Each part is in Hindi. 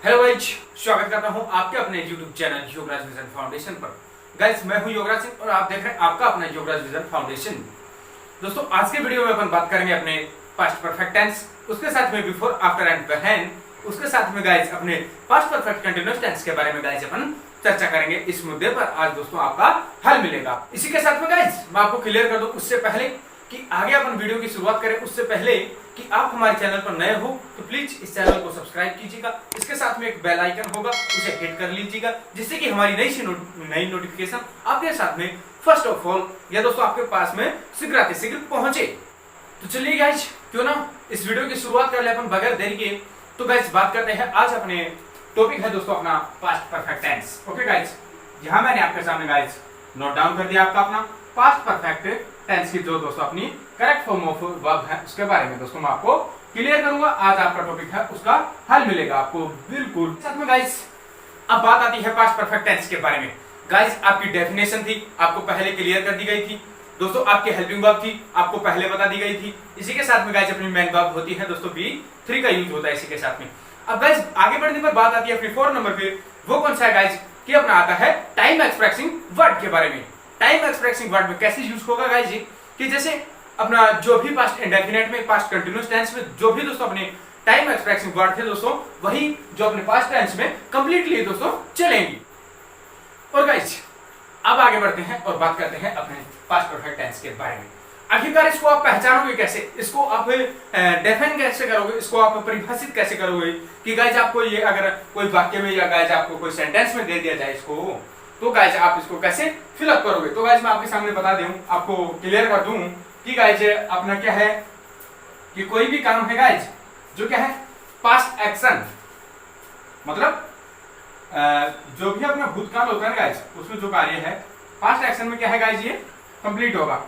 हेलो गाइज, स्वागत करता हूं आपके अपने YouTube channel Yograj vision foundation पर। गाइज मैं हूं योगराज सिंह और आप देख रहे हैं आपका अपना योगराज विजन फाउंडेशन। दोस्तों आज के वीडियो में अपन बात करेंगे अपने पास्ट परफेक्ट टेंस, उसके साथ में बिफोर, आफ्टर एंड बिहाइंड, उसके साथ में गाइज अपने पास्ट परफेक्ट कंटीन्यूअस टेंस के बारे में गाइज अपन चर्चा करेंगे। इस मुद्दे पर आज दोस्तों आपका हल मिलेगा। इसी के साथ में गाइज मैं आपको क्लियर कर दूं उससे पहले कि आगे अपन वीडियो की शुरुआत करें उससे पहले कि आप हमारे चैनल पर नए हो तो प्लीज इस चैनल को सब्सक्राइब कीजिएगा। इसके साथ में एक बेल आइकन होगा, उसे हिट कर लीजिएगा जिससे कि हमारी नई नोटिफिकेशन आपके साथ में फर्स्ट ऑफ ऑल या दोस्तों आपके पास में शीघ्र शीघ्र पहुंचे। तो चलिए गाइज क्यों ना इस वीडियो की शुरुआत कर ले अपन बगैर देरी के। तो गाइज बात करते हैं आज अपने टॉपिक है दोस्तों अपना past perfect tense. Okay guys, यहाँ मैंने आपके सामने गाइज नोट डाउन कर दिया आपका अपना पास्ट परफेक्ट टेंस की जो दोस्तों अपनी करेक्ट फॉर्म ऑफ वर्ब है उसके बारे में दोस्तों मैं आपको क्लियर करूंगा। आज आपका टॉपिक है उसका हल मिलेगा आपको बिल्कुल साथ में गाइस। अब बात आती है पास्ट परफेक्ट टेंस के बारे में। गाइस आपकी डेफिनेशन थी, आपको पहले क्लियर कर दी गई थी दोस्तों। आपकी हेल्पिंग वर्ब थी, आपको पहले बता दी गई थी। इसी के साथ में गाइस अपनी मेन वर्ब होती है दोस्तों V3 का यूज होता है इसी के साथ में। अब गाइस आगे बढ़ने पर बात आती है अपनी 4 नंबर पे। वो कौन सा है गाइस कि अपना आता है टाइम एक्सप्रेसिंग वर्ड के बारे में। टाइम एक्सप्रेसिंग वर्ड में कैसे यूज होगा गाइस जी कि जैसे अपना जो भी पास्ट इंडेफिनिट में, पास्ट कंटीन्यूअस टेंस में जो भी दोस्तों अपने टाइम एक्सप्रेसिंग वर्ड थे दोस्तों वही जो अपने पास्ट टेंस में कंप्लीटली दोस्तों चलेंगी। और गाइस अब आगे बढ़ते हैं और बात करते हैं अपने पास्ट परफेक्ट टेंस के बारे में। आखिरकार इसको आप पहचानोगे कैसे, इसको आप डिफाइन कैसे करोगे, इसको आप परिभाषित कैसे करोगे कि गाइस आपको ये अगर कोई वाक्य में या गाइस आपको कोई सेंटेंस में दे दिया जाए इसको तो गाइस आप इसको कैसे फिलअप करोगे। तो गाइस मैं आपके सामने बता दूं, आपको क्लियर कर दूं कि गाइस अपना क्या है कि कोई भी काम है गाइस जो क्या है पास्ट एक्शन, मतलब जो भी अपना भूतकाल होता है गाइस उसमें जो कार्य है पास्ट एक्शन में क्या है गाइस ये कंप्लीट होगा।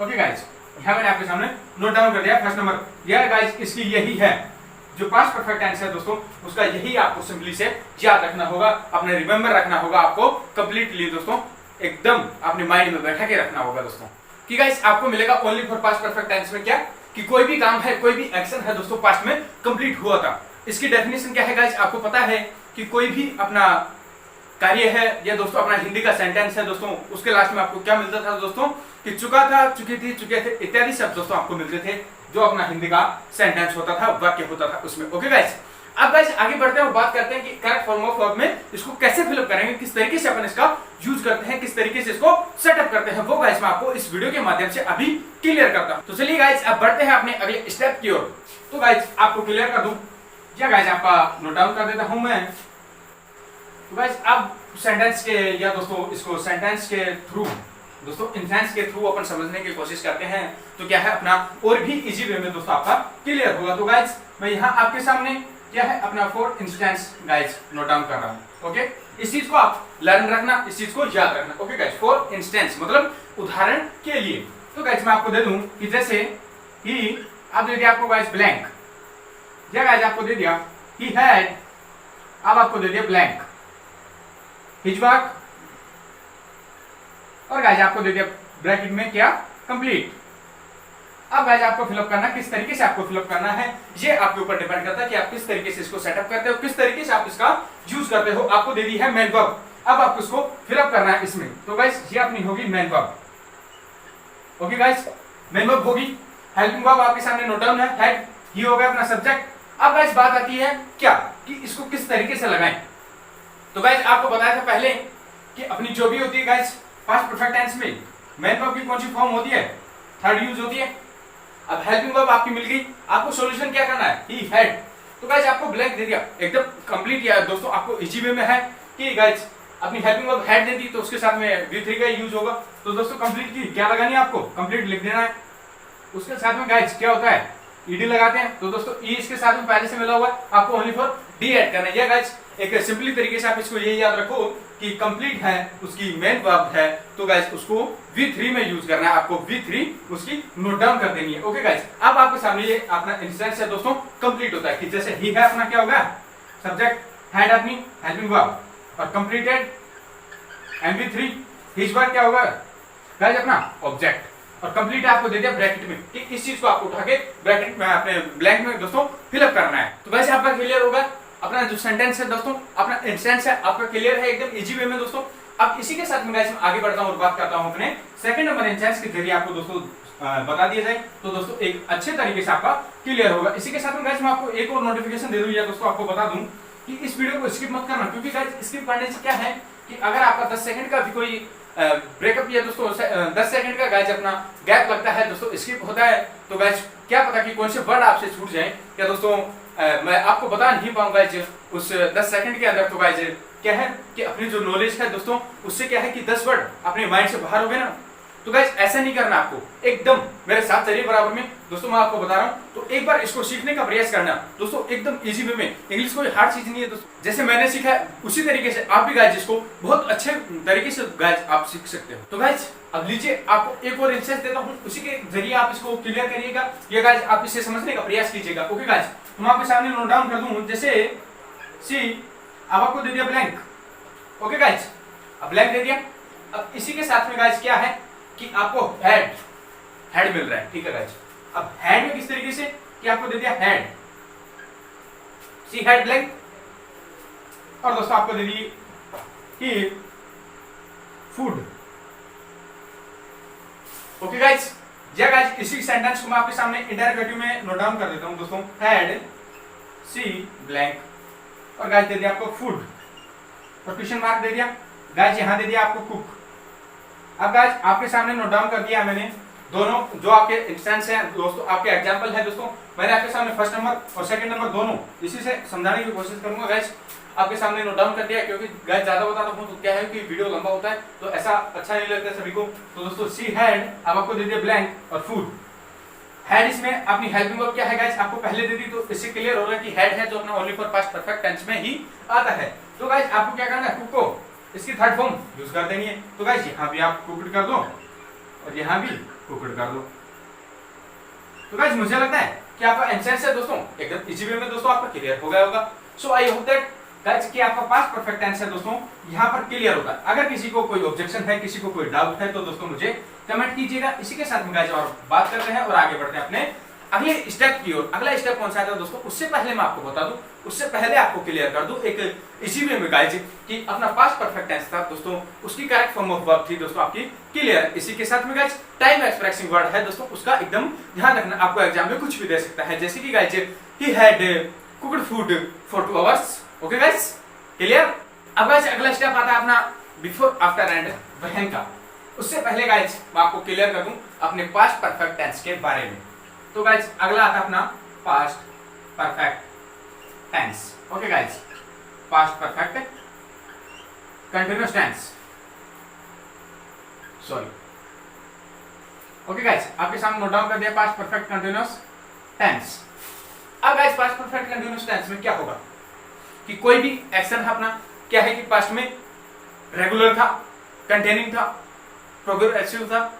ओके गाइस, यहां मैंने आपके सामने नोट डाउन कर दिया फर्स्ट नंबर। यह गाइस इसकी यही है जो पास्ट परफेक्ट टेंस है दोस्तों उसका यही आपको सिंपली से याद रखना होगा, अपने रिमेंबर रखना होगा, आपको कंप्लीटली दोस्तों एकदम अपने माइंड में बैठा के रखना होगा दोस्तों कि गाइस आपको मिलेगा only for past perfect tense में क्या कि कोई भी काम है, कोई भी एक्शन है दोस्तों पास्ट में कंप्लीट हुआ था। इसकी डेफिनेशन क्या है गाइस आपको पता है कि कोई भी अपना कार्य है या दोस्तों अपना हिंदी का सेंटेंस है दोस्तों उसके लास्ट में आपको क्या मिलता था दोस्तों कि चुका था, चुकी थी, चुके थे इत्यादि शब्द दोस्तों आपको मिलते थे जो अपना हिंदी का सेंटेंस होता था, वाक्य होता था उसमें। ओके गाइस, अब गाइस आगे बढ़ते हैं और बात करते हैं कि करेक्ट फॉर्म ऑफ वर्ब में इसको कैसे फिलअप करेंगे, किस तरीके से अपन इसका यूज करते हैं, किस तरीके से इसको सेटअप करते हैं, वो गाइस मैं आपको इस वीडियो के माध्यम से अभी क्लियर करता हूं। तो चलिए गाइस अब बढ़ते हैं अपने अगले स्टेप की ओर। तो गाइस आपको क्लियर कर दूं या गाइस आपका नोट डाउन कर देता हूं मैं। तो गाइस अब सेंटेंस के या दोस्तों इसको सेंटेंस के थ्रू दोस्तों इंटेंस के थ्रू अपन समझने की कोशिश करते हैं तो क्या है अपना और भी इजी वे में दोस्तों आपका क्लियर होगा। तो गाइस मैं यहाँ आपके सामने क्या है अपना for instance guys note down कर रहा हूँ। ओके, इस चीज को आप लर्न रखना, इस चीज को याद रखना। ओके गाइस, फॉर इंस्टेंस मतलब उदाहरण के लिए। तो गाइस मैं आपको दे दूं कि जैसे ही आप दे दिया आपको गाइस ब्लैंक, या गाइस आपको दे दिया ही हैड, अब आपको दे दिया ब्लैंक हिज वर्क, और गाइस आपको दे दिया ब्रैकेट में क्या कंप्लीट। अब गाइस आपको फिलअप करना, किस तरीके से आपको फिलअप करना है ये आपके ऊपर डिपेंड करता है कि आप किस तरीके से इसको सेटअप करते हो, किस तरीके से आप इसका यूज करते हो। आपको दे दी है मेन वर्ब, अब आपको इसको फिलअप करना है इसमें। तो गाइस ये अपनी होगी main verb. Okay guys, main verb होगी, हेल्पिंग वर्ब आपके सामने नोट डाउन है, हेड, ये हो गया अपना सब्जेक्ट। अब गाइस बात आती है क्या कि इसको किस तरीके से लगाएं। तो गाइस आपको बताया था पहले कि अपनी जो भी होती है गाइस पास्ट परफेक्ट टेंस में मेन वर्ब की कौन सी फॉर्म होती है, थर्ड यूज होती है। अब हेल्पिंग वर्ब आपकी मिल गई, आपको सॉल्यूशन क्या करना है, ही हैड। तो गाइस आपको ब्लैंक दे दिया, एकदम कंप्लीट किया दोस्तों। आपको इजी वे में है कि गाइस अपनी हेल्पिंग वर्ब हैड दे दी तो उसके साथ में V3 का यूज होगा। तो दोस्तों कंप्लीट की क्या लगानी है, आपको कंप्लीट लिख देना है। उसके साथ में गाइस क्या होता है ईडी लगाते हैं, तो दोस्तों ई इसके साथ में पहले से मिला हुआ है, आपको ओनली फॉर डी ऐड करना है। गाइस एक सिंपली तरीके से आप इसको ये याद रखो कि कंप्लीट है उसकी मेन वर्ब है तो गाइस उसको V3 में यूज करना है, आपको V3 उसकी नोट डाउन कर देनी है। ओके गाइस, अब आपके सामने ये अपना इंस्टेंस है दोस्तों कंप्लीट होता है कि जैसे ही है अपना क्या होगा सब्जेक्ट, हैड अपनी हेल्पिंग वर्ब और कंप्लीटेड MV3, हिज वर्क क्या होगा गाइस अपना ऑब्जेक्ट और कंप्लीट आपको दे दिया ब्रैकेट में कि इस चीज को आपको उठा के ब्रैकेट में अपने ब्लैंक में दोस्तों फिलअप करना है। तो गाइस आपका क्लियर होगा अपना जो सेंटेंस है दोस्तों, अपना इंस्टेंस है आपका क्लियर है एकदम इजी वे में दोस्तों। अब इसी के साथ में गाइस मैं आगे बढ़ता हूं और बात करता हूं अपने सेकंड नंबर इंस्टेंस के जरिए आपको दोस्तों बता दिया जाए तो दोस्तों एक अच्छे तरीके से आपका क्लियर होगा। इसी के साथ में गाइस मैं आपको एक और नोटिफिकेशन दे दूं या दोस्तों आपको बता दूं कि इस वीडियो को स्किप मत करना, क्योंकि गाइस स्किप करने से क्या है कि अगर आपका 10 सेकंड का भी कोई ब्रेकअप या दोस्तों 10 सेकंड का गाइस अपना गैप लगता है दोस्तों, स्किप होता है, तो गाइस क्या पता कि कौन से वर्ड आपसे छूट जाए या दोस्तों मैं आपको बता नहीं पाऊंगा उस 10 सेकंड के अंदर। तो गाइस क्या है कि अपनी जो नॉलेज है दोस्तों उससे क्या है कि 10 वर्ड अपने माइंड से बाहर हो गए ना, तो गाइस ऐसा नहीं करना आपको, एकदम मेरे साथ चलिए बराबर में दोस्तों। मैं आपको बता रहा हूं तो एक बार इसको सीखने का प्रयास करना दोस्तों, एकदम इजी वे में। इंग्लिश कोई हार्ड चीज नहीं है दोस्तों, जैसे मैंने सीखा है उसी तरीके से आप भी गाइस इसको बहुत अच्छे तरीके से गाइस आप सीख सकते हो। तो गाइस अब लीजिए आपको एक और इंस्टेंस देता हूं, उसी के जरिए आप इसको क्लियर करिएगा या गाइस आप इसे समझने का प्रयास कीजिएगा। ओके गाइस, तो मैं आपके सामने नोट डाउन कर दूं, जैसे सी अब आपको दे दिया ब्लैंक। ओके गाइस, अब ब्लैंक दे दिया। अब इसी के साथ में गाइस क्या है कि आपको हेड मिल रहा है, ठीक है गाइस। अब हेड में किस तरीके से कि आपको दे दिया हेड, सी हेड ब्लैंक, और दोस्तों आपको दे दी कि फूड। ओके गाइस, या गाइस इसी सेंटेंस को मैं आपके सामने इंटरोगेटिव में नोट डाउन कर देता हूं दोस्तों, हेड सी ब्लैंक और गाइस दे दिया आपको फूड और क्वेश्चन मार्क दे दिया गाइस, यहां दे दिया आपको कुक। अब गाइस आपके सामने नोट डाउन कर दिया मैंने दोनों जो आपके इंस्टेंस हैं दोस्तों, आपके एग्जांपल है दोस्तों, मैंने आपके सामने फर्स्ट नंबर और सेकंड नंबर दोनों इसी से समझाने की कोशिश करूंगा गाइस। आपके सामने नोट डाउन कर दिया, क्योंकि गाइस ज्यादा बताता हूं तो क्या है कि वीडियो लंबा होता है तो ऐसा अच्छा नहीं लगता सभी को। तो दोस्तों सी हेड, अब आपको दे दिया ब्लैंक और फूड। हेड इसमें अपनी हेल्पिंग वर्ब क्या है गाइस आपको पहले दे दी, तो इससे क्लियर हो रहा है कि हेड है जो अपना only for past perfect tense में ही आता है। तो गाइस आपको क्या करना है, कुक को इसकी थर्ड फॉर्म यूज कर देनी है। तो गाइस यहां भी आप कुकड कर दो और यहां भी कुकड कर दो। तो गाइस मुझे लगता है कि आपका आंसर है दोस्तों एकदम इजी वे में दोस्तों आपका क्लियर हो गया होगा। सो आई होप दैट गाइस कि आपका पास्ट परफेक्ट टेंस है दोस्तों यहां पर क्लियर होगा। अगर किसी को कोई ऑब्जेक्शन है, किसी को कोई डाउट है तो दोस्तों मुझे कमेंट कीजिएगा। इसी के साथ में गाइस और बात करते हैं और आगे बढ़ते हैं अपने अगले स्टेप की ओर। अगला स्टेप कौन सा था दोस्तों, उससे पहले मैं आपको बता दूं, उससे पहले आपको क्लियर कर दूं एक इसी वे में गाइस कि अपना पास्ट परफेक्ट टेंस था दोस्तों, उसकी करेक्ट फॉर्म ऑफ वर्ब थी दोस्तों आपकी क्लियर। इसी के साथ में गाइस टाइम एक्सप्रेसिंग वर्ड है दोस्तों, उसका एकदम ध्यान रखना, आपको एग्जाम में कुछ भी दे सकता है, जैसे कि guys he had cooked food for 2 hours. Okay guys clear. अब गाइस अगला स्टेप आता है अपना बिफोर आफ्टर एंड व्हेन का। उससे पहले गाइस मैं आपको क्लियर कर दूं अपने पास्ट परफेक्ट टेंस के बारे में। तो गाइस अगला आता है अपना past perfect tense. Okay guys, past perfect continuous tense, sorry. Okay guys आपके सामने नोट डाउन कर दिया पास्ट परफेक्ट कंटीन्यूअस टेंस। अब guys past perfect continuous tense में क्या होगा कि कोई भी एक्शन अपना क्या है कि पास्ट में रेगुलर था, कंटेनिंग था, प्रोग्रेसिव था,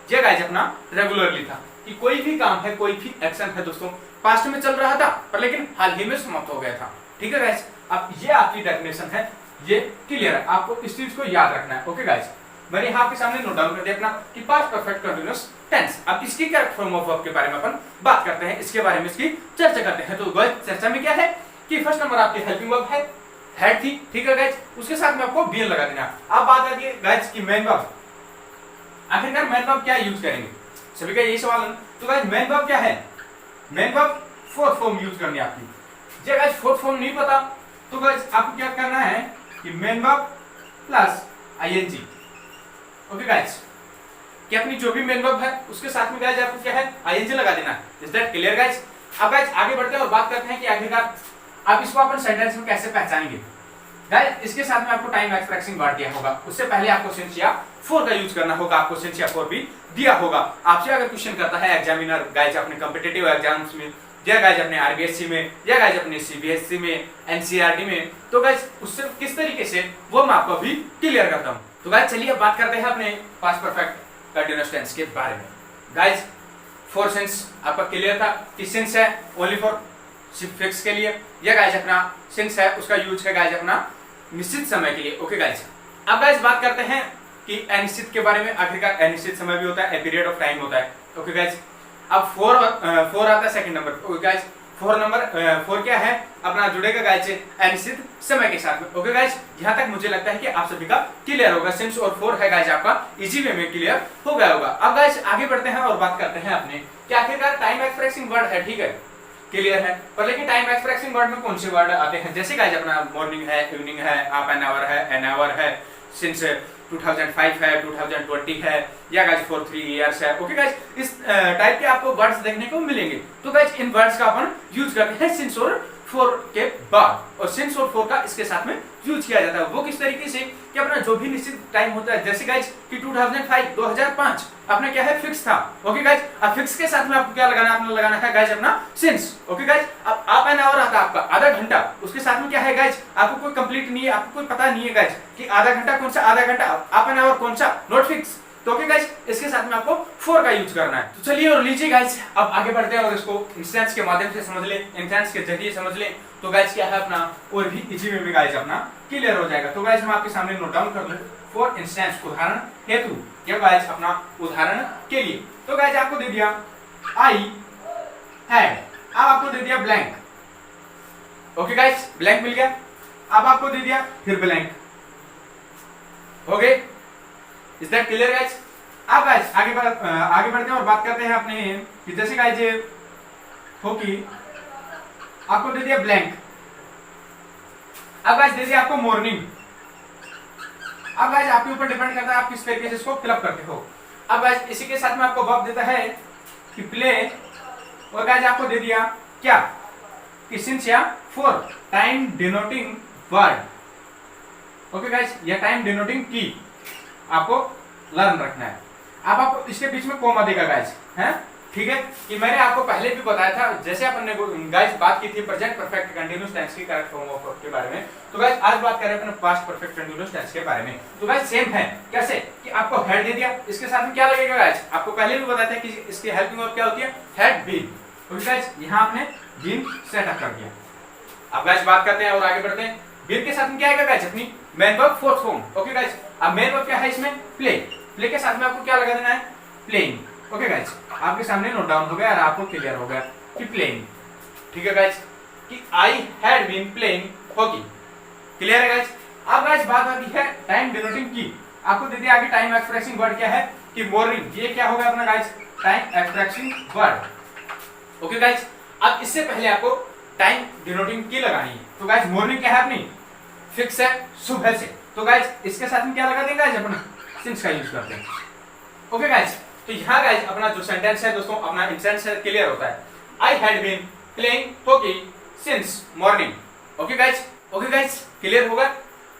या गाइस अपना रेगुलरली था कि कोई भी काम है, कोई भी एक्शन है दोस्तों पास्ट में चल रहा था पर लेकिन हाल ही में समाप्त हो गया था। ठीक है गाइस, अब ये आपकी डेफिनेशन है, ये क्लियर है, आपको इस चीज को याद रखना है। ओके गाइस, मैंने यहाँ आपके सामने नोट डाउन कर दिया अपना कि पास्ट परफेक्ट कंटीन्यूअस टेंस। अब इसकी करेक्ट फॉर्म ऑफ वर्ब के बारे में अपन बात करते हैं, इसके बारे में इसकी चर्चा करते हैं। तो गाइस चर्चा में क्या है कि फर्स्ट नंबर आपकी हेल्पिंग वर्ब है, हेड थी, ठीक है गाइस, उसके साथ में आपको बीएन लगा देना। अब बात आती है गाइस की मेन वर्ब, आखिरकार मेन वर्ब क्या यूज करेंगे, सभी का यही सवाल है। तो गाइस मेन वर्ब क्या है, main verb fourth form use करनी है आपकी। जब गाइस फोर्थ फॉर्म नहीं पता तो गाइस आपको क्या करना है कि main verb plus ING. Okay guys, कि अपनी जो भी मेन वर्ब है उसके साथ में गाइस आपको क्या है आईएनजी लगा देना है। Is that clear guys. अब गाइस आगे बढ़ते हैं और बात करते हैं कि आखिरकार आप इसको अपन सेंटेंस में कैसे पहचानेंगे। गाइस इसके साथ में आपको टाइम एक्सप्रेसिंग वर्ड दिया होगा, उससे पहले आपको सिंस या फॉर का यूज करना होगा, आपको सिंस या फॉर भी दिया होगा। आपसे अगर क्वेश्चन करता है एग्जामिनर गाइस अपने कॉम्पिटिटिव एग्जाम्स में, या गाइस अपने आरबीएससी में, या गाइस अपने सीबीएसई में, एनसीईआरटी में, तो गाइस उससे किस तरीके से वो मैं आपको अभी क्लियर करता हूं। तो गाइस चलिए अब बात करते हैं अपने पास्ट परफेक्ट कंटीन्यूअस टेंस के बारे में। गाइस फॉर सिंस आपका क्लियर था कि सिंस है ओनली फॉर फिक्स के लिए, या गाइस अपना सिंस है उसका यूज है गाइस अपना निश्चित समय के लिए। ओके गाइस, अब गाइस बात करते हैं कि अनिश्चित के बारे में। आखिरकार अनिश्चित समय भी होता है, ए पीरियड ऑफ टाइम होता है। ओके गाइस, अब फोर आता है second number. Okay guys, four number 4 क्या है अपना जुड़ेगा गाइज अनिश्चित समय के साथ में। ओके गाइज, यहाँ तक मुझे लगता है कि आप सभी का क्लियर होगा। सिंस और 4 है गाइज आपका इजी वे में क्लियर हो गया होगा। अब गाइज आगे बढ़ते हैं और बात करते हैं अपने कि आखिरकार टाइम एक्सप्रेसिंग वर्ड है, ठीक है, क्लियर है, पर लेकिन टाइम एक्सप्रेसिंग वर्ड में कौन से वर्ड आते हैं? जैसे गाइज अपना मॉर्निंग है, इवनिंग है, हाफ एन आवर है, एन आवर है, सिंस 2005 है, 2020 है, या गाइज फॉर 3 इयर्स है। ओके गाइज, इस टाइप के आपको वर्ड्स देखने को मिलेंगे। तो गाइज इन वर्ड्स का अपन यूज करते हैं सिंस और 4 के बाद, और सिंस और 4 का इसके साथ में यूज किया जाता है। वो किस तरीके से कि अपना जो भी निश्चित टाइम होता है, जैसे गाइज कि 2005 अपना क्या है फिक्स था। ओके गाइज, अब फिक्स के साथ में आपको क्या लगाना है? अपना लगाना है गाइज अपना सिंस। ओके गाइज, अब हाफ एन आवर आता है आपका आधा घंटा, उसके साथ में क्या है गाइज आपको कोई कंप्लीट नहीं है, आपको कोई पता नहीं है गाइज कि आधा घंटा कौन सा, आधा घंटा हाफ एन आवर कौन सा, नॉट फिक्स। तो ओके गाइज, इसके साथ में आपको 4 का यूज करना है। तो चलिए और लीजिए गाइज, अब आगे बढ़ते हैं और इसको इंस्टेंस के माध्यम से समझ ले, इंस्टेंस के जरिए समझ ले, तो गाइज क्या है अपना और भी इजी वे में गाइज अपना क्लियर हो जाएगा। तो गाइज हम आपके सामने नोट डाउन कर लें फॉर इंस्टेंस, उदाहरण हेतु, क्या गाइज अपना उदाहरण के लिए। तो गाइज आपको दे दिया आई हैड, अब आपको दे दिया ब्लैंक। ओके गाइज, ब्लैंक मिल गया, अब आपको दे दिया फिर blank. Okay, is that clear guys? अब गाइज आगे बढ़ते हैं और बात करते हैं अपने कि जैसे गाइज हो कि आपको दे दिया ब्लैंक, अब गाइज दे दिया आपको मॉर्निंग। अब गाइज आपके ऊपर डिपेंड करता है आप किस तरीके से इसको फिलअप करते हो। अब गाइज इसी के साथ में आपको वर्ब देता है कि प्ले, और गाइज आपको दे दिया क्या कि सिंस या for, time denoting word. Okay guys, या टाइम डिनोटिंग की आपको लर्न रखना है। अब आपको इसके बीच में कोमा देगा गाइज, है ठीक है, कि मैंने आपको पहले भी बताया था, जैसे अपन ने गाइज बात की थी प्रेजेंट परफेक्ट कंटीन्यूअस टेंस की करेक्ट फॉर्म ऑफ के बारे में, तो गाइज आज बात कर रहे हैं अपने पास्ट परफेक्ट कंटीन्यूअस टेंस के बारे में। तो गाइज सेम है, कैसे कि आपको हेड दे दिया, इसके साथ में क्या लगेगा गाइज, आपको पहले भी बताया था कि इसकी हेल्पिंग वर्ब क्या होती है, हैड बीन। तो गाइज यहां आपने बीन सेटअप कर दिया। अब गाइज बात करते हैं और आगे बढ़ते हैं, बीन के साथ में क्या आएगा गाइज, अपनी main verb fourth form. Okay guys, अब मेन वर्ब क्या है इसमें, प्ले, प्ले के साथ में आपको क्या लगा देना है, प्लेइंग। ओके गाइज, आपके सामने नोट डाउन हो गया और आपको क्लियर हो गया कि प्लेइंग, ठीक है गाइज, कि I had been playing hockey, clear है गाइज। अब गाइज बात आती है टाइम डिनोटिंग की, आपको दे दिया आगे टाइम एक्सप्रेसिंग वर्ड क्या है कि मॉर्निंग, ये क्या होगा अपना guys time expressing word. Okay guys, अब इससे पहले आपको टाइम डिनोटिंग की लगानी है। तो गाइज मॉर्निंग क्या है अपनी फिक्स है, सुबह से, तो गाइज इसके साथ में क्या लगा देंगे गाइज अपना सिंस का यूज करते हैं। ओके गाइज, तो यहाँ गाइज अपना जो सेंटेंस है दोस्तों, अपना इंटेंस है क्लियर होता है, I had been playing hockey since morning. Okay guys, okay guys clear होगा।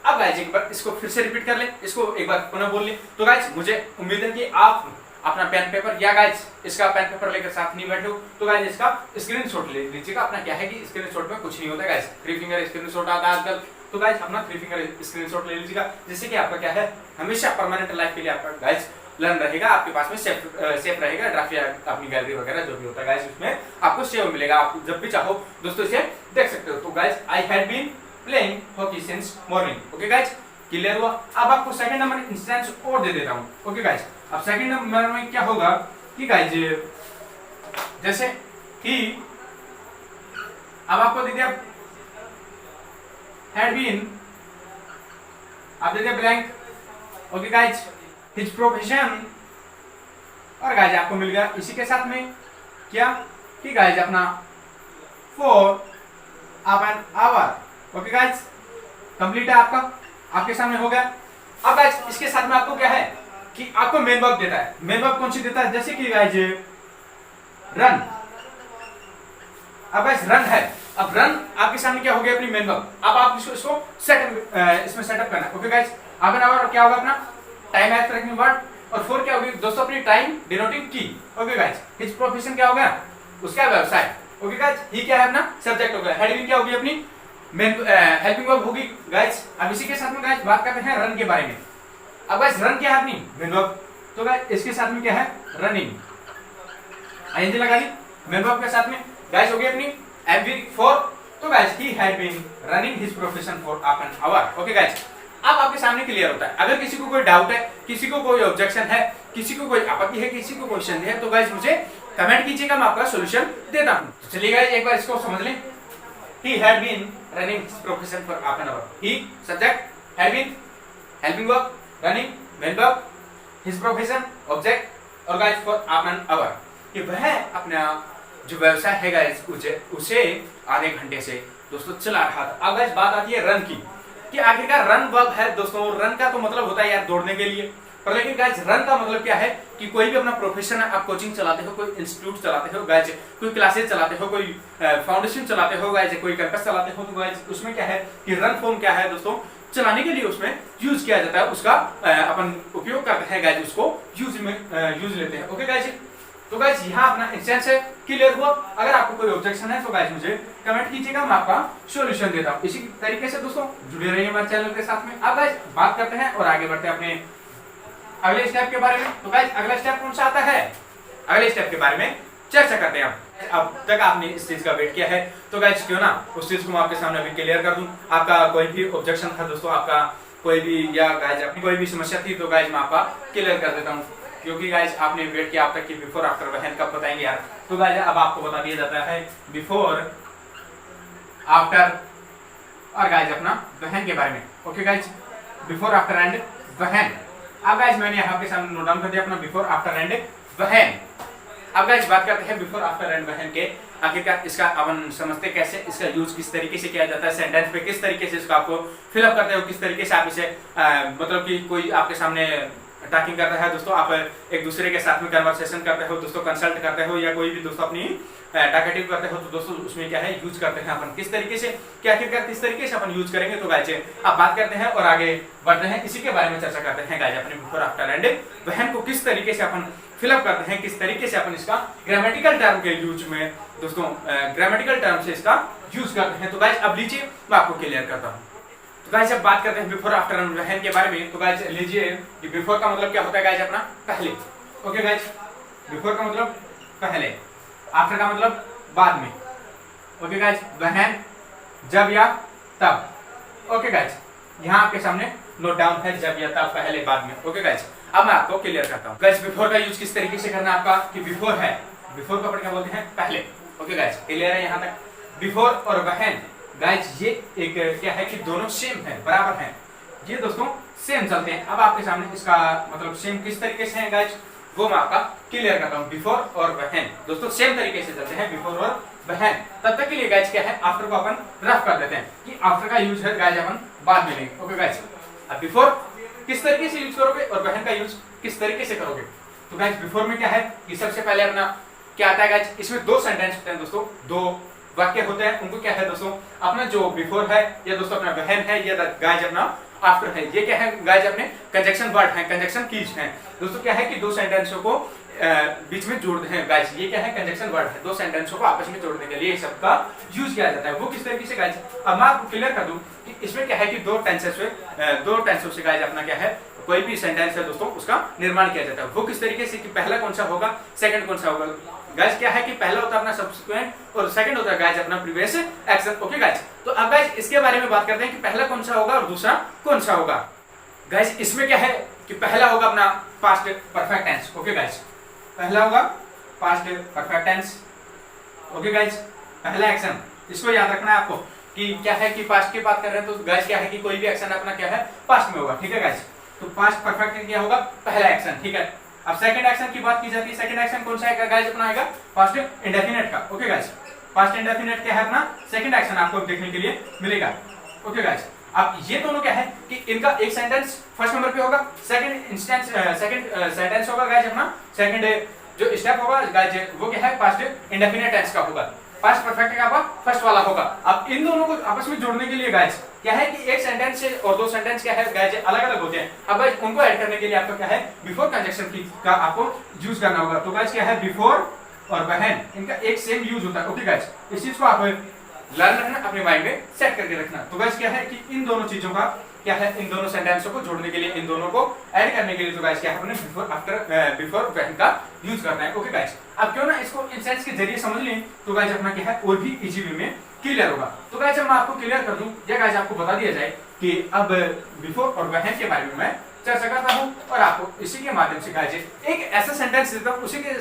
अब गाइज एक बार इसको फिर से रिपीट कर ले, इसको एक बार पुनः बोल ले। तो गाइज मुझे उम्मीद है कि आप अपना पेन पेपर या गाइज इसका पेन पेपर लेकर साथ नहीं बैठे हो, तो गाइज इसका स्क्रीनशॉट ले लीजिएगा। अपना क्या है कि स्क्रीनशॉट में कुछ नहीं होता गाइज, 3 फिंगर स्क्रीनशॉट आता है आजकल, तो गाइज अपना 3 फिंगर स्क्रीनशॉट ले लीजिएगा, जिससे कि आपका क्या है हमेशा परमानेंट लाइफ के लिए आपका गाइज लर्न रहेगा, आपके पास में सेफ रहेगा, ड्राफ्ट या अपनी गैलरी वगैरह जो भी होता है गाइज उसमें आपको सेव मिलेगा, आप जब भी चाहो दोस्तों इसे देख सकते हो। तो guys I had been playing hockey since morning. Okay guys, clear हुआ। अब आपको सेकंड नंबर इंस्टेंस और दे देता हूं। ओके गाइज, अब सेकंड नंबर में क्या होगा कि गाइज जैसे ही अब आपको दे दिया had been, आप दे दिया blank. Okay guys, his profession, और गाइज आपको मिल गया इसी के साथ में क्या कि गाइज अपना for half an hour. Okay guys, complete है आपका, आपके सामने हो गया। अब गाइज इसके साथ में आपको क्या है कि आपको मेन वर्ब देता है। मेन वर्ब कौन सी देता है, जैसे कि गाइज रन। अब गाइज रन है, अब रन आपके सामने क्या हो गया अपनी मेन वर्ब। अब आप इसको इसमें सेटअप करना है। Okay guys, half an our क्या होगा अपना टाइम एक्सप्रेसिंग वर्ड, और फोर क्या होगी दोस्तों अपनी टाइम डिनोटिंग की। ओके गाइज, हिज प्रोफेशन क्या होगा, उसका व्यवसाय। ओके गाइज, ही क्या है अपना सब्जेक्ट हो गया, हेडिंग क्या होगी अपनी मेन हेल्पिंग वर्ब होगी गाइज। अब इसी के साथ में गाइज बात करते हैं रन के बारे में। अब गाइज रन क्या है अपनी मेन वर्ब, तो गाइज इसके साथ में क्या है रनिंग, आईएनजी लगा दी मेन वर्ब के साथ में। गाइज हो गई अपनी एवरी फॉर, तो guys he had been running his profession for half an hour. Okay guys, अब आपके सामने क्लियर होता है। अगर किसी को कोई डाउट है, किसी को कोई ऑब्जेक्शन है, किसी को कोई आपत्ति है, किसी को कोई संदेह है, तो गाइज मुझे कमेंट कीजिएगा, मैं आपका सोल्यूशन देता हूं। तो चलिए गाइस एक बार इसको समझ लें। He had been running his profession for half an hour. He subject had been helping verb, running main verb, his profession object और guys for half an hour। कि वह अपना जो व्यवसाय है गाइस उसे आधे घंटे से दोस्तों चला रहा था। अब गाइस बात आती है रन की, कि आखिरकार रन वर्ब है दोस्तों। रन का तो मतलब होता है यार दौड़ने के लिए, पर लेकिन गाइस रन का मतलब क्या है कि कोई भी अपना प्रोफेशन है, आप कोचिंग चलाते हो, कोई इंस्टीट्यूट चलाते हो गाइस, कोई क्लासेस चलाते हो, कोई फाउंडेशन चलाते हो गाइस, कोई कैंपस चलाते हो, तो गाइस उसमें क्या है कि रन फॉर्म क्या है दोस्तों, चलाने के लिए उसमें यूज किया जाता है, उसका अपन उपयोग करते हैं गाइस, उसको यूज लेते हैं। ओके गाइस, तो गाइस यहाँ अपना इंस्टेंस है, क्लियर हुआ। अगर आपको कोई ऑब्जेक्शन है तो गाइस मुझे कमेंट कीजिएगा, मैं आपका सॉल्यूशन देता हूँ। इसी तरीके से दोस्तों जुड़े रहिए हमारे चैनल के साथ में। अब गाइस बात करते हैं और आगे बढ़ते हैं अपने अगले स्टेप के बारे में। तो गाइस अगला स्टेप कौन सा आता है, अगले स्टेप के बारे में चर्चा करते हैं। अब तक आपने इस चीज का वेट किया है, तो गाइस क्यों ना उस चीज को मैं आपके सामने अभी क्लियर कर दूं। आपका कोई भी ऑब्जेक्शन था दोस्तों, आपका कोई भी या गाइस अपनी कोई भी समस्या थी, तो गाइस मैं आपका क्लियर कर देता हूँ। क्योंकि गाइस आपने वेट किया अब तक कि बिफोर आफ्टर वहन कब बताएंगे यार, तो गाइस अब आपको बता दिया जाता है बिफोर आफ्टर और गाइस अपना वहन के बारे में। Okay guys, before after and वहन। अब गाइस मैंने यहाँ के सामने नोट डाउन कर दिया अपना बिफोर आफ्टर एंड वहन। अब गाइस बात करते हैं बिफोर आफ्टर एंड वहन के, आखिरकार इसका अपन समझते कैसे, इसका यूज किस तरीके से किया जाता है, सेंटेंस पे किस तरीके से इसको आपको फिलअप करते हो, किस तरीके से आप इसे मतलब कि कोई आपके सामने टॉकिंग करता है दोस्तों, आप एक दूसरे के साथ में कन्वर्सेशन करते हो दोस्तों, कंसल्ट करते हो, या कोई भी दोस्तों अपनी टॉकेटिव करते हो, तो दोस्तों उसमें क्या है यूज करते हैं अपन किस तरीके से, क्या आखिरकार किस तरीके से अपन यूज करेंगे। तो गाइस आप बात करते हैं और आगे बढ़ते हैं, इसी के बारे में चर्चा करते हैं गाइस अपने बिफोर आफ्टर एंड वहन को किस तरीके से अपन फिलअप करते हैं, किस तरीके से अपन इसका ग्रामेटिकल टर्म के यूज में दोस्तों ग्रामेटिकल टर्म से इसका यूज करते हैं। तो गाइस अब लीजिए मैं आपको क्लियर करता हूँ। तो गाइस अब बात करते हैं बिफोर आफ्टर एंड वहन के बारे में। तो गाइस लीजिए कि बिफोर का मतलब क्या होता है गाइस अपना पहले। ओके गाइस, बिफोर का मतलब पहले, आफ्टर का मतलब बाद में। ओके गाइस, वहन जब या तब। ओके गाइस, यहाँ आपके सामने नोट डाउन है जब या तब, पहले, बाद में। ओके गाइस, अब मैं आपको क्लियर करता हूँ गाइस बिफोर का यूज किस तरीके से करना है आपका, कि बिफोर है, बिफोर का क्या बोलते हैं पहले। ओके गाइस, क्लियर है यहाँ तक। बिफोर और वहन गाइस ये एक क्या है कि दोनों सेम है, बराबर है, ये दोस्तों सेम चलते हैं। अब आपके सामने इसका मतलब सेम किस तरीके से है गाइस, वो मैं आपका क्लियर करता हूँ। बिफोर और वहन दोस्तों सेम तरीके से चलते हैं, बिफोर और वहन। तब तक के लिए गाइस क्या है, आफ्टर को अपन रफ कर देते हैं, कि आफ्टर का यूज है गाइस अपन बाद में लेंगे। ओके गाइस, अब बिफोर किस तरीके से यूज करोगे और वहन का यूज किस तरीके से करोगे। तो गाइस बिफोर में क्या है कि सबसे पहले अपना क्या आता है गाइस, इसमें दो सेंटेंस होते हैं दोस्तों, दो वाक्य होते हैं, उनको क्या है दोस्तों अपना जो बिफोर है या दोस्तों अपना वहन है या गाइस अपना आफ्टर है, ये क्या है गाइस अपने कंजक्शन वर्ड है, कंजक्शन कीज है दोस्तों। क्या है कि दो सेंटेंसों को बीच में जोड़ते हैं गाइस, ये क्या है कंजक्शन वर्ड है, दो सेंटेंसों को आपस में जोड़ने के लिए इस शब्द का यूज किया जाता है। वो किस तरीके से गाइस, अब मैं आपको क्लियर कर दूं कि इसमें क्या है कि दो टेंसेस से गाइस अपना क्या है कोई भी सेंटेंस है दोस्तों उसका निर्माण किया जाता है। वो किस तरीके से कि पहला कौन सा होगा, सेकंड कौन सा होगा। गाइस क्या है कि पहला होता है अपना सब्सिक्वेंट और सेकंड होता है गाइस अपना प्रीवियस एक्शन। ओके गाइस, तो अब गाइस इसके बारे में बात करते हैं कि पहला कौन सा होगा और दूसरा कौन सा होगा। गाइस इसमें क्या है कि पहला होगा अपना past perfect tense. Okay guys, पहला होगा past perfect tense. Okay guys, पहला एक्शन, इसको याद रखना है आपको कि क्या है कि पास्ट की बात कर रहे हैं, तो गाइस क्या है कि कोई भी एक्शन अपना क्या है पास्ट में होगा। ठीक है गाइस, तो पास्ट परफेक्ट क्या होगा, पहला एक्शन। ठीक है, अब सेकंड एक्शन की बात की जाती है, सेकंड एक्शन कौन सा है गाइस अपना आएगा पास्ट इंडेफिनिट का। ओके गाइस, पास्ट इंडेफिनिट क्या है अपना सेकंड एक्शन आपको देखने के लिए मिलेगा। ओके गाइस, अब ये दोनों क्या है कि इनका एक सेंटेंस फर्स्ट नंबर पे होगा, सेकंड सेंटेंस होगा गाइस अपना सेकंड जो स्टेप होगा गाइस वो क्या है पास्ट इंडेफिनिट टेंस का होगा, पास्ट परफेक्ट का फर्स्ट वाला होगा। अब इन दोनों को आपस में जोड़ने के लिए गाइस क्या है कि एक सेंटेंस से और दो सेंटेंस क्या है गाइस अलग अलग होते हैं। अब गाइस उनको ऐड करने के लिए आपको क्या है बिफोर कंजक्शन की का आपको यूज करना होगा। तो गाइस क्या है बिफोर और वहन इनका एक सेम यूज होता है। ओके गाइस, इस चीज को आप लर्न रखना, अपने माइंड में सेट करके रखना। तो गाइस क्या है कि इन दोनों चीजों का क्या है, इन दोनों सेंटेंसों को जोड़ने के लिए, इन दोनों को ऐड करने के लिए तो गाइस क्या है अपने बिफोर आफ्टर बिफोर वहन का यूज करना है। ओके गाइस, अब क्यों ना इसको इन सेंस के जरिए समझ लें तो गाइस अपना क्या है और भी इजी वे में क्लियर होगा। तो गाइस मैं आपको क्लियर कर दूं या गाइस आपको बता दिया जाए कि अब बिफोर और वहन के बारे में मैं चर्चा करता हूं और आपको इसी के माध्यम से गाइस एक ऐसा सेंटेंस देता हूं, उसी के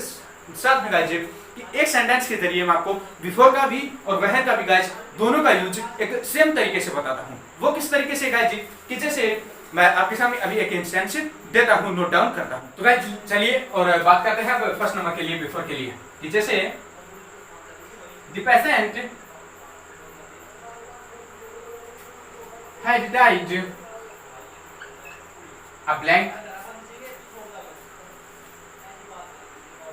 साथ में गाइज कि एक सेंटेंस के जरिए मैं आपको बिफोर का भी और व्हेन का भी गाइज दोनों का यूज एक सेम तरीके से बताता हूँ। वो किस तरीके से गाइज कि जैसे मैं आपके सामने अभी एक इंस्टेंस देता हूँ, नोट डाउन करता हूँ। तो गाइज चलिए और बात करते हैं अब फर्स्ट नंबर के लिए, बिफोर के लिए, कि जैसे the patient had died a blank,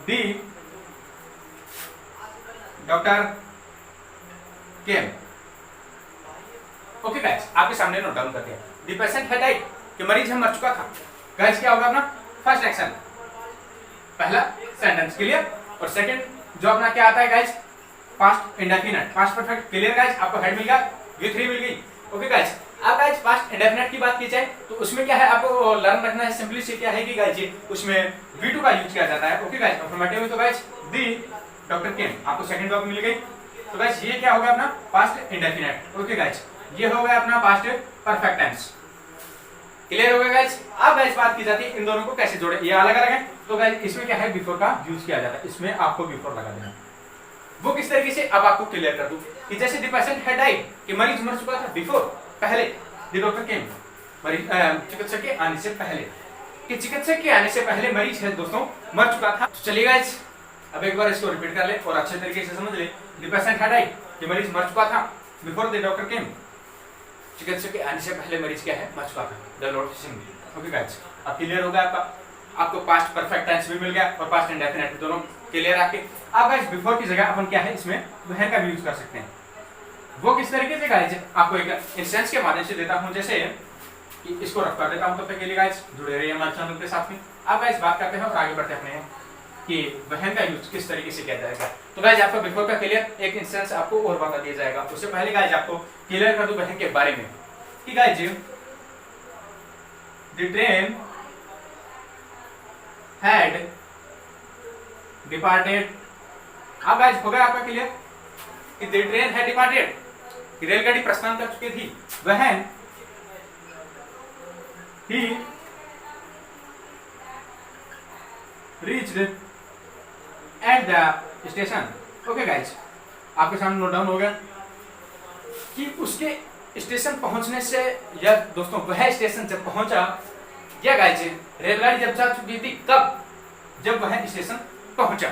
the doctor came। Okay guys, आपके सामने नोट डाउन करते हैं द पेशेंट had died, कि मरीज मर चुका था। गाइस क्या होगा अपना फर्स्ट एक्शन, पहला सेंटेंस क्लियर, और सेकंड जो अपना क्या आता है guys past indefinite, past perfect clear guys, आपको हेड मिल गया, V3 मिल गई। ओके गाइस, अब गाइस पास्ट इंडेफिनिट की बात की जाए तो उसमें क्या है आपको लर्न रखना है, सिंपली से क्या है कि गाइस उसमें V2 का यूज किया जाता है। ओके गाइस, अफर्मेटिव में तो गाइस दी डॉक्टर केम, आपको सेकंड वर्ब मिल गई। तो गाइस ये क्या होगा अपना पास्ट इंडेफिनिट। ओके गाइस, ये हो गया अपना पास्ट परफेक्ट टेंस, क्लियर हो गया गाइस। अब गाइस बात की जाती है इन दोनों को कैसे जोड़े, ये अलग अलग है। तो गाइस इसमें क्या है बिफोर का यूज किया जाता है, इसमें आपको बिफोर लगा देना। वो किस तरीके से अब आपको क्लियर कर दूं कि जैसे द पेशेंट हैड डाइड, कि मरीज मर चुका था, बिफोर पहले, द डॉक्टर केम, मरीज चिकित्सक के आने से पहले, कि चिकित्सक के आने से पहले मरीज है दोस्तों मर चुका था। तो चलिए गाइस अब एक बार इसको रिपीट कर ले और अच्छे तरीके से समझ ले। द पेशेंट हैड डाइड, कि मरीज मर चुका था, बिफोर द डॉक्टर केम, चिकित्सक के आने से पहले मरीज क्या है मर चुका था, the Lord Singh. Okay guys, अब क्लियर हो गया आपको पास्ट परफेक्ट टेंस भी मिल गया और पास्ट इंडेफिनिट दोनों क्लियर आपके। अब गाइस बिफोर की जगह अपन क्या है इसमें व्हेन का भी यूज कर सकते हैं। वो किस तरीके से गाइस आपको एक इंस्टेंस के माध्यम से देता हूं, जैसे कि इसको रख कर देता हूं, तब तक के लिए गाइस जुड़े रहिए हमारे चैनल के साथ में। अब गाइस बात करते हैं और आगे बढ़ते हैं कि व्हेन का यूज किस तरीके से किया जाएगा। तो गाइस आपका बिफोर का क्लियर, एक इंस्टेंस आपको और बता दिया जाएगा। उससे पहले गाइस आपको क्लियर कर दूं व्हेन के बारे में कि guys the train had departed। अब गाइस हो गया आपका क्लियर कि the train had departed, कि रेलगाड़ी प्रस्थान कर चुकी थी। when he reached at the station। Okay guys, आपके सामने नोट डाउन हो गया कि उसके स्टेशन पहुंचने से, या दोस्तों वह स्टेशन जब पहुंचा, या गाइस रेलगाड़ी जब जा चुकी थी कब, जब वह स्टेशन पहुंचा,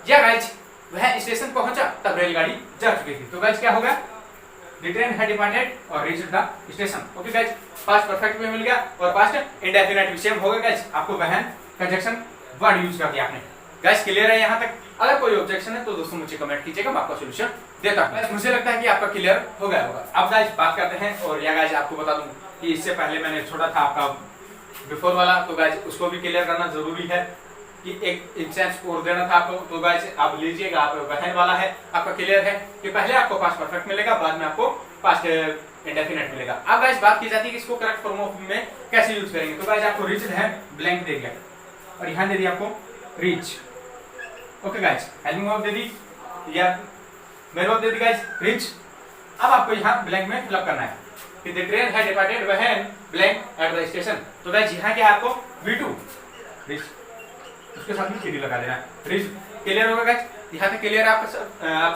या गाइस वह स्टेशन पहुंचा तब रेलगाड़ी जा चुकी थी। तो गाइस क्या होगा द ट्रेन हैड डिपार्टेड और reached the station. Okay guys, past perfect में मिल गया और पास्ट इंडेफिनिट भी सेम होगा गाइस, आपको व्हेन कंजक्शन वर्ड यूज कर दिया आपने। गाइस क्लियर है यहाँ तक? अगर कोई ऑब्जेक्शन है तो दोस्तों मुझे कमेंट कीजिएगा, मैं आपका सॉल्यूशन देता हूं। मुझे लगता है कि आपका क्लियर हो गया होगा। अब गाइस बात करते हैं, और या गाइस आपको बता दूं कि इससे पहले मैंने छोड़ा था आपका बिफोर वाला, तो गाइस उसको भी क्लियर करना जरूरी है कि एक इंस्टेंस और देना था आपको। तो गाइस आप लीजिएगा, आप व्हेन वाला है आपका क्लियर है कि पहले आपको पास्ट परफेक्ट मिलेगा, बाद में आपको पास्ट इंडेफिनिट मिलेगा। अब गाइस बात की जाती है कि इसको करेक्ट फॉर्म ऑफ में कैसे यूज करेंगे। तो गाइस आपको रीच्ड है ब्लैंक दे दिया और यहां दे दिया आपको रीच। ओके गाइस, हेल्पिंग वर्ब दे दी या मेन वर्ब दे दी गाइस रीच। अब आपको यहां ब्लैंक में फिलअप करना है कि the train had departed when blank at the station. तो गाइस यहां क्या है आपको V2 रीच, उसके साथ में CD लगा देना है, रीच। क्लियर होगा गाइस? यहां तक क्लियर आप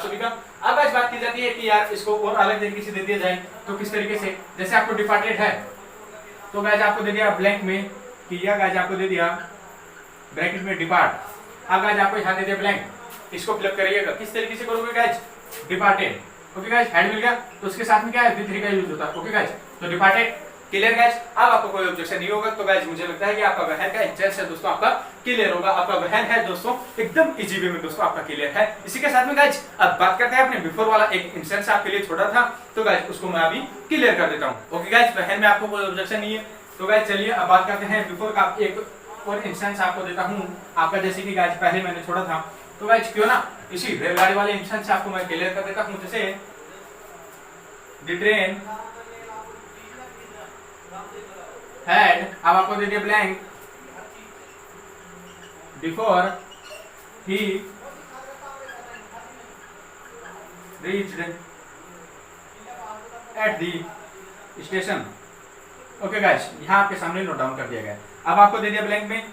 सभी का? अब गाइस बात की जाती है कि यार इसको और अलग तरीके से दे दिया जाए तो किस तरीके से, जैसे आपको डिपार्टेड है तो गाइस आपको दे दिया ब्लैंक में कि यह गाइस आपको दे दिया ब्रैकेट में डिपार्ट। अब गाइस आपको यहां दे दिया ब्लैंक, इसको फिलअप करिएगा। किस तरीके से करोगे guys? Departed. Okay guys, had मिल गया तो उसके साथ में क्या है V3 का यूज होता है। ओके गाइस, तो डिपार्टेड क्लियर गाइस। अब आपको कोई ऑब्जेक्शन नहीं होगा तो गाइस मुझे लगता है कि आपका व्हेन का इंस्टेंस है दोस्तों आपका क्लियर होगा। आपका व्हेन है दोस्तों एकदम इजी वे में दोस्तों आपका क्लियर है। इसी के साथ में गाइस अब बात करते हैं अपने बिफोर वाला एक इंस्टेंस आपके लिए छोड़ा था, तो गाइस उसको मैं अभी क्लियर कर देता हूं। ओके गाइस, व्हेन में आपको कोई ऑब्जेक्शन नहीं है तो गाइस चलिए अब बात करते हैं बिफोर का। एक और इंस्टेंस आपको देता हूं आपका, जैसे कि गाइस पहले मैंने छोड़ा था, तो गाइस क्यों ना इसी रेलगाड़ी वाले इंस्टेंस आपको मैं क्लियर कर देता हूं। जैसे द ट्रेन हैड, अब आपको दे दिया blank, before he reached eight the station. Okay guys, यहां आपके सामने नोट डाउन कर दिया गया। अब आपको दे दिया ब्लैंक में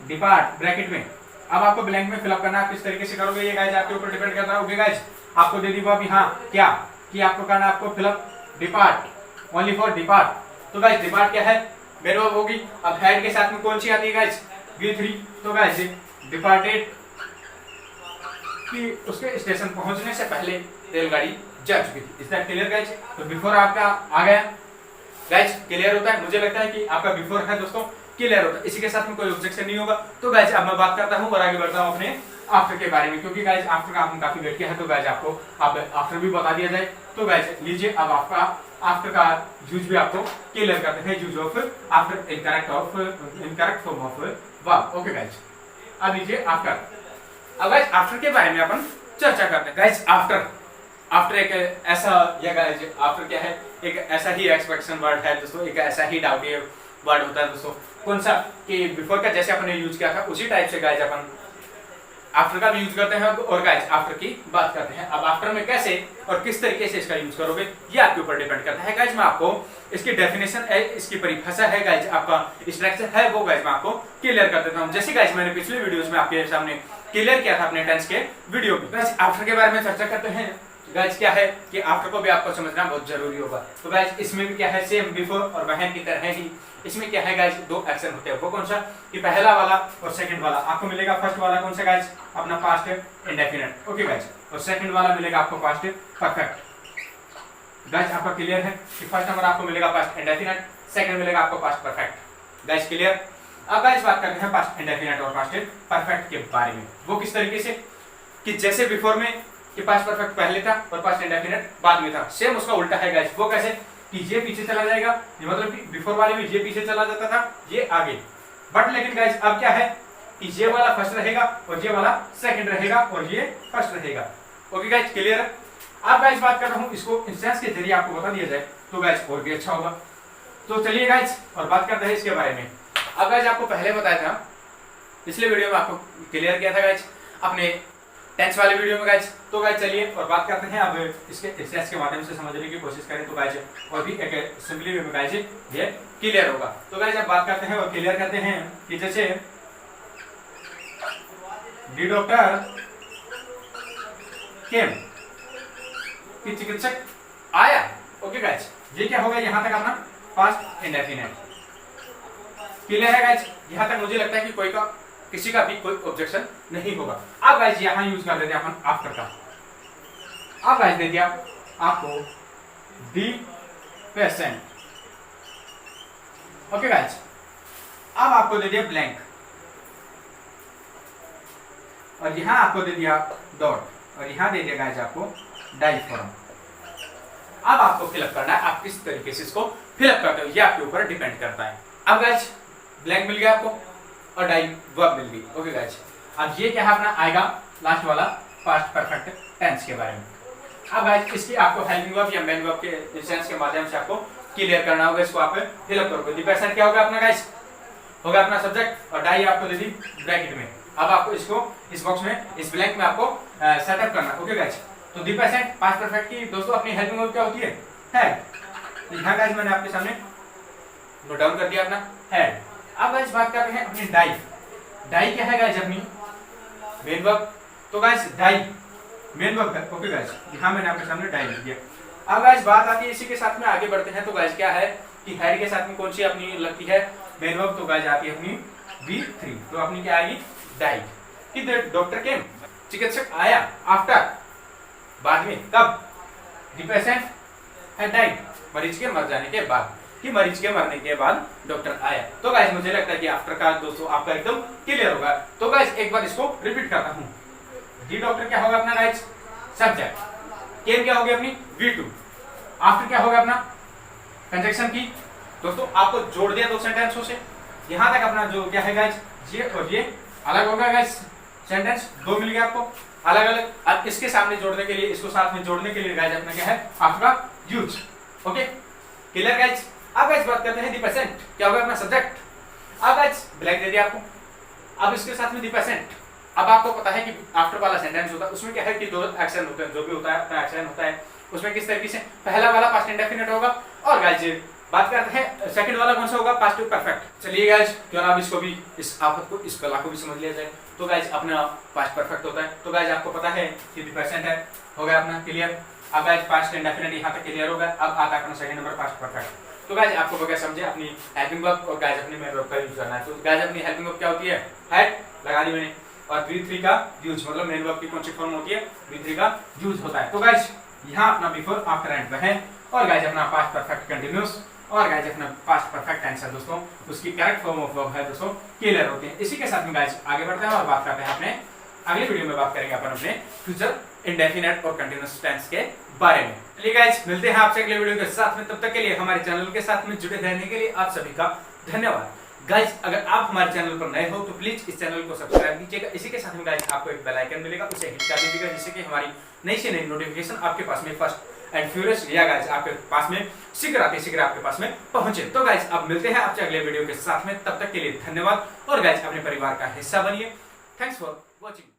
डिपार्ट ब्रैकेट में अब आपको ब्लैंक में फिलअप करना है, आप किस तरीके से करोगे ये गाइज आपके ऊपर डिपेंड करता है। ओके गाइज, आपको दे दी वो अभी, हाँ क्या कि आपको करना है आपको fill up depart, only for depart. तो गाइज डिपार्ट क्या है, मेन वर्ब होगी। अब हेड के साथ में कौन सी आती है गाइज, V3। तो गाइज डिपार्टेड कि उसके स्टेशन पहुंचने से पहले रेलगाड़ी जा चुकी थी। Is that clear guys? तो बिफोर आपका आ गया गाइज, क्लियर होता है। मुझे लगता है कि आपका बिफोर है दोस्तों क्लियर होता है, इसी के साथ में कोई ऑब्जेक्शन नहीं होगा। तो गाइज अब मैं बात करता हूँ और आगे बढ़ता हूँ अपने आफ्टर के बारे में, क्योंकि गाइज आफ्टर का आपने काफी वेट किया है। तो गाइज आपको अब आफ्टर भी बता दिया जाए। तो गाइज लीजिए, अब आपका आफ्टर का यूज भी आपको क्लियर करते हैं। Use of after incorrect form of verb. Okay guys, अब लीजिए आफ्टर। अब गाइज आफ्टर के बारे में अपन चर्चा करते हैं। गाइज आफ्टर एक ऐसा, या गाइज आफ्टर क्या है, एक ऐसा ही एक्सपेक्टेशन वर्ड है दोस्तों, एक ऐसा ही डाउटी वर्ड होता है दोस्तों। कौन सा कि बिफोर का जैसे अपन ने यूज किया था उसी टाइप से गाइज अपन आफ्टर का भी यूज करते हैं। और गाइज आफ्टर की बात करते हैं। अब आफ्टर में कैसे और किस तरीके से इसका यूज करोगे ये आपके ऊपर डिपेंड करता है। गाइज मैं आपको इसकी डेफिनेशन है, इसकी परिभाषा है गाइज, आपका स्ट्रक्चर है वो गाइज मैं आपको क्लियर कर देता हूँ। जैसे गाइज मैंने पिछले वीडियोस में आपके सामने क्लियर किया था अपने टेंस के वीडियो में। गाइज आफ्टर के बारे में चर्चा करते हैं। गाइज क्या है कि आफ्टर को भी आपको समझना बहुत जरूरी होगा। तो गाइज इसमें भी क्या है, सेम बिफोर और बहन की तरह ही इसमें क्या है गाइज, दो एक्शन होते हैं। वो कौन सा कि पहला वाला और सेकंड वाला आपको मिलेगा। फर्स्ट वाला कौन सा गाइज, अपना पास्ट इंडेफिनिट। ओके गाइज, और सेकंड वाला मिलेगा आपको पास्ट परफेक्ट। गाइज आपका क्लियर है कि फर्स्ट नंबर आपको मिलेगा पास्ट इंडेफिनिट, सेकंड मिलेगा आपको पास्ट परफेक्ट। Guys clear? अब गाइज बात करते हैं पास्ट इंडेफिनिट और पास्ट परफेक्ट के बारे में। वो किस तरीके से कि जैसे बिफोर में कि पास्ट परफेक्ट पहले था और पास्ट इंडेफिनिट बाद में था, सेम उसका उल्टा है गाइज। वो कैसे कि ये पीछे चला जाएगा, ये मतलब कि बिफोर वाले में ये पीछे चला जाता था, ये आगे। बट लेकिन गाइज अब क्या है कि ये वाला फर्स्ट रहेगा और ये वाला सेकंड रहेगा और ये फर्स्ट रहेगा। ओके गाइज क्लियर है? अब गाइज बात कर रहा हूँ इसको इंस्टेंस के जरिए आपको बता दिया जाए तो गाइज और भी अच्छा होगा। तो चलिए गाइज और बात करते हैं इसके बारे में। अब गाइज आपको पहले बताया था, पिछले वीडियो में आपको क्लियर किया था गाइज अपने टेंस वाले वीडियो में गाइज। तो गाइज चलिए और बात करते हैं अब इसके एक्सरसाइज के माध्यम से समझने की कोशिश करें तो गाइज और भी एक सिंपली वे में गाइज ये क्लियर होगा। तो गाइज अब बात करते हैं और क्लियर करते हैं कि जैसे दी डॉक्टर केम कि चिकित्सक आया। ओके गाइज, ये क्या होगा यहां तक अपना पास्ट इंडेफिनिट। क्लियर है गाइज? यहां तक मुझे लगता है कि कोई का किसी का भी कोई ऑब्जेक्शन नहीं होगा। अब गाइज यहां यूज कर लेते हैं अपन आफ्टर का। अब गाइज दे दिया आपको दी पेशेंट। ओके गाइज, अब आपको दे दिया ब्लैंक और यहां आपको दे दिया डॉट और यहां दे दिया गाइज आपको डाइफॉर्म। अब आपको फिलअप करना है, आप किस तरीके से इसको फिलअप करते हो ये आपके ऊपर डिपेंड करता है। अब गाइज ब्लैंक मिल गया आपको और डाई वर्ब मिल गई। ओके गाइज, अब ये क्या है अपना आएगा लास्ट वाला पास्ट परफेक्ट टेंस के बारे में। अब गाइज इसकी आपको हेल्पिंग वर्ब या मेन वर्ब के इंस्टेंस के माध्यम से आपको क्लियर करना होगा। इसको आप फिलअप करोगे। दी पेशेंट क्या होगा अपना गाइज, होगा अपना सब्जेक्ट और डाई आपको दे दी ब्रैकेट में। अब आपको इसको इस बॉक्स में इस ब्लैंक में आपको सेटअप करना। ओके गाइज, तो दी पेशेंट पास्ट परफेक्ट की दोस्तों अपनी हेल्पिंग वर्ब क्या होती है, यहाँ गाइज मैंने आपके सामने नोट डाउन कर दिया अपना हेड। अब गाइस बात कर रहे हैं अपनी डाई। डाई क्या है गाइस अपनी मेन वर्ब। तो गाइस डाई मेन वर्ब है। ओके गाइस, यहां मैंने आपके सामने डाई लिख दिया। अब गाइस बात आती है इसी के साथ में आगे बढ़ते हैं। तो गाइस क्या है कि हेड के साथ में कौन सी अपनी लगती है मेन वर्ब। तो गाइस आती है अपनी V3। तो अपनी क्या आएगी डाई। कि डॉक्टर केम चिकित्सक आया। आफ्टर बाद में, कब द पेशेंट हैड डाइड मरीज के मर जाने के बाद, कि मरीज के मरने के बाद डॉक्टर आया। तो गाइस मुझे लगता है कि आफ्टर का दोस्तों आपका एकदम क्लियर होगा। तो गाइस एक बार इसको रिपीट करता हूं। दी डॉक्टर क्या होगा अपना गाइस सब्जेक्ट, केम क्या होगी अपनी V2, आफ्टर क्या होगा अपना कंजक्शन की। दोस्तों आपको जोड़ दिया दो सेंटेंसों से, यहां तक अपना जो क्या है गाइस ये और ये अलग होगा गाइस। सेंटेंस दो मिल गया आपको अलग अलग। अब इसके सामने जोड़ने के लिए, इसको साथ में जोड़ने के लिए गाइस अपना क्या है आफ्टर का यूज। Okay clear guys? अब गाइस बात करते हैं दी पेशेंट क्या होगा अपना सब्जेक्ट। अब गाइस ब्लैंक दे दिया आपको, अब इसके साथ में दी पेशेंट। अब आपको पता है कि आफ्टर वाला सेंटेंस होता है उसमें क्या है कि दो एक्शन होते हैं, जो भी होता है अपना एक्शन होता है उसमें किस तरीके से पहला वाला पास्ट इंडेफिनिट होगा। और गाइस बात करते हैं सेकंड वाला कौन सा होगा? Past perfect. चलिए गाइस, क्यों ना अब इसको भी, इस आफत को, इस बला को भी समझ लिया जाए। तो गाइस अपना पास्ट परफेक्ट होता है। तो गाइस आपको पता है कि प्रेजेंट है, हो गया अपना क्लियर। अब गाइस पास्ट इंडेफिनिट यहाँ तक क्लियर हो गया। अब आता है अपना सेकंड नंबर पास्ट परफेक्ट। तो गाइस आपको क्या समझे, अपनी हेल्पिंग वर्ब और गाइस अपनी मेन वर्ब का यूज करना है। तो गाइस अपनी हेल्पिंग वर्ब क्या होती है? हैड लगा दी मैंने, और V3 का यूज, मतलब मेन वर्ब की कौन सी फॉर्म होती है? V3 का यूज होता है। तो गाइस यहाँ अपना बिफोर आफ्टर एंड पे है, और गाइस अपना पास्ट परफेक्ट कंटीन्यूअस, और गाइस अपना पास्ट परफेक्ट आंसर दोस्तों उसकी करेक्ट फॉर्म ऑफ वर्ब है दोस्तों क्लियर होते हैं। इसी के साथ में गाइस आगे बढ़ते हैं और बात करते हैं अपने अगले वीडियो में बात करेंगे अपन अपने फ्यूचर इंडेफिनिट और कंटीन्यूअस टेंस के बारे में। चलिए गाइस मिलते हैं आपसे अगले वीडियो के साथ में, तब तक के लिए हमारे चैनल के साथ में जुड़े रहने के लिए आप सभी का धन्यवाद। गाइस अगर आप हमारे चैनल पर नए हो तो प्लीज इस चैनल को सब्सक्राइब कीजिएगा। इसी के साथ में गाइस आपको एक बेल आइकन मिलेगा, उसे हिट कर दीजिएगा, जिससे कि हमारी नई से नई नोटिफिकेशन आपके पास में फर्स्ट एंड फ्यूरियस या गाइस आपके पास में शीघ्र आपके पास में पहुंचे। तो गाइस अब मिलते हैं आपसे अगले वीडियो के साथ में, तब तक के लिए धन्यवाद, और गाइस अपने परिवार का हिस्सा बनिए। Thanks for watching.